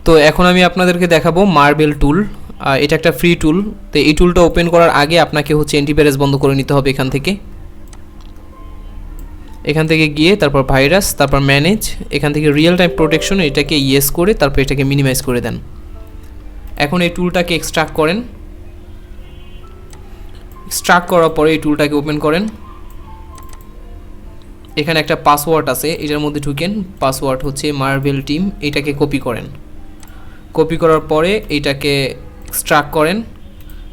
তো এখন আমি আপনাদেরকে দেখাবো মার্বেল টুল। এটা একটা ফ্রি টুল। তো এই টুলটা ওপেন করার আগে আপনাকে হচ্ছে অ্যান্টিভাইরাস বন্ধ করে নিতে হবে এখান থেকে গিয়ে তারপর ভাইরাস, তারপর ম্যানেজ, এখান থেকে রিয়েল টাইম প্রোটেকশন এটাকে ইয়েস করে তারপর এটাকে মিনিমাইজ করে দেন। এখন এই টুলটাকে এক্সট্রাক্ট করেন। এক্সট্রাক্ট করার পরে এই টুলটাকে ওপেন করেন। এখানে একটা পাসওয়ার্ড আছে, এটার মধ্যে ঢুকেন। পাসওয়ার্ড হচ্ছে মার্বেল টিম। এটাকে কপি করেন। কপি করার পরে এটাকে এক্সট্রাক্ট করেন।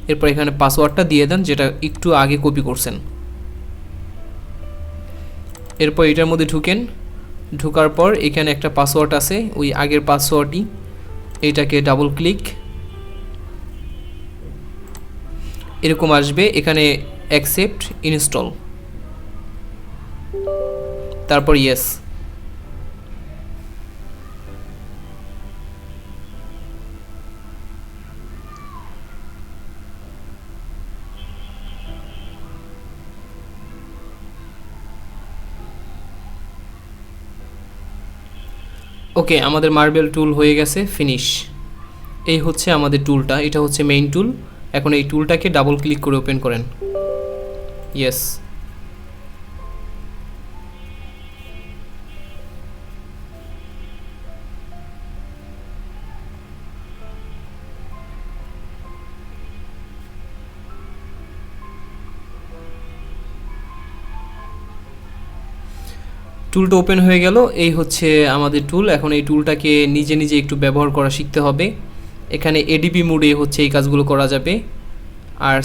এরপর এখানে পাসওয়ার্ডটা দিয়ে দেন যেটা একটু আগে কপি করছেন। এরপর এটার মধ্যে ঢুকেন। ঢোকার পর এখানে একটা পাসওয়ার্ড আছে, ওই আগের পাসওয়ার্ডই। এটাকে ডাবল ক্লিক, এরকম আসবে। এখানে অ্যাকসেপ্ট, ইনস্টল, তারপর ইয়েস। ওকে, আমাদের মার্বেল টুল হয়ে গেছে, ফিনিশ। এই হচ্ছে আমাদের টুলটা, এটা হচ্ছে মেইন টুল। এখন এই টুলটাকে ডাবল ক্লিক করে ওপেন করেন। ইয়েস। টুলটা ওপেন হয়ে গেল। এই হচ্ছে আমাদের টুল। এখন এই টুলটাকে নিজে নিজে একটু ব্যবহার করা শিখতে হবে। এখানে এডিপি মোডে হচ্ছে এই কাজগুলো করা যাবে। আর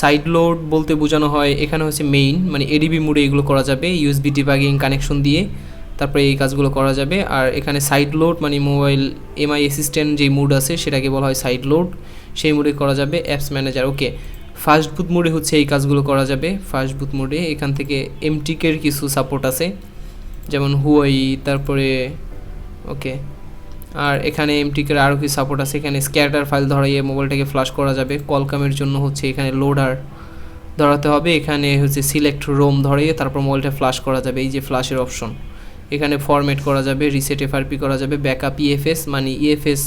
সাইড লোড বলতে বোঝানো হয় এখানে হচ্ছে মেইন, মানে এডিপি মোডে এগুলো করা যাবে ইউএসবি ডিবাগিং কানেকশন দিয়ে। তারপরে এই কাজগুলো করা যাবে। আর এখানে সাইড লোড মানে মোবাইল এমআই অ্যাসিস্ট্যান্ট যে মোড আছে সেটাকে বলা হয় সাইড লোড, সেই মোডে করা যাবে। অ্যাপস ম্যানেজার, ওকে। ফাস্টবুট মোডে হচ্ছে এই কাজগুলো করা যাবে। ফাস্টবুট মোডে এখান থেকে এমটিকের কিছু সাপোর্ট আছে, যেমন হুয়াই, তারপরে ওকে। আর এখানে এমটিকের আরও কিছু সাপোর্ট আছে। এখানে স্ক্যাটার ফাইল ধরাইয়ে মোবাইলটাকে ফ্লাশ করা যাবে। কলকামের জন্য হচ্ছে এখানে লোডার ধরাতে হবে। এখানে হচ্ছে সিলেক্ট রোম ধরিয়ে তারপর মোবাইলটা ফ্লাশ করা যাবে, এই যে ফ্লাশের অপশন। এখানে ফরম্যাট করা যাবে, রিসেট এফআরপি করা যাবে, ব্যাকআপ ইএফএস মানে ইএফএস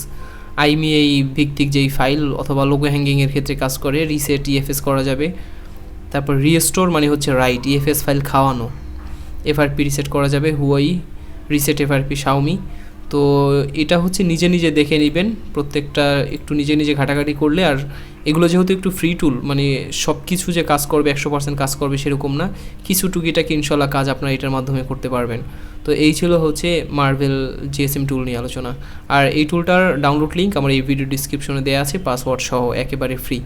আইমিআই ভিত্তিক যেই ফাইল অথবা লোগো হ্যাঙ্গিংয়ের ক্ষেত্রে কাজ করে, রিসেট ইএফএস করা যাবে। তারপর রিস্টোর মানে হচ্ছে রাইট, ইএফএস ফাইল খাওয়ানো। এফআরপি রিসেট করা যাবে, হুয়াই রিসেট এফআরপি, শাওমি। তো এটা হচ্ছে নিজে নিজে দেখে নেবেন, প্রত্যেকটা একটু নিজে নিজে ঘাটাঘাটি করলে। আর এগুলো যেহেতু একটু ফ্রি টুল, মানে সব কিছু যে কাজ করবে 100% কাজ করবে সেরকম না, কিছু টুকিটাকি ইনশাল্লাহ কাজ আপনারা এটার মাধ্যমে করতে পারবেন। তো এই ছিল হচ্ছে মার্বেল জিএসএম টুল নিয়ে আলোচনা। আর এই টুলটার ডাউনলোড লিঙ্ক আমার এই ভিডিও ডিসক্রিপশনে দেওয়া আছে, পাসওয়ার্ড সহ, একেবারে ফ্রি।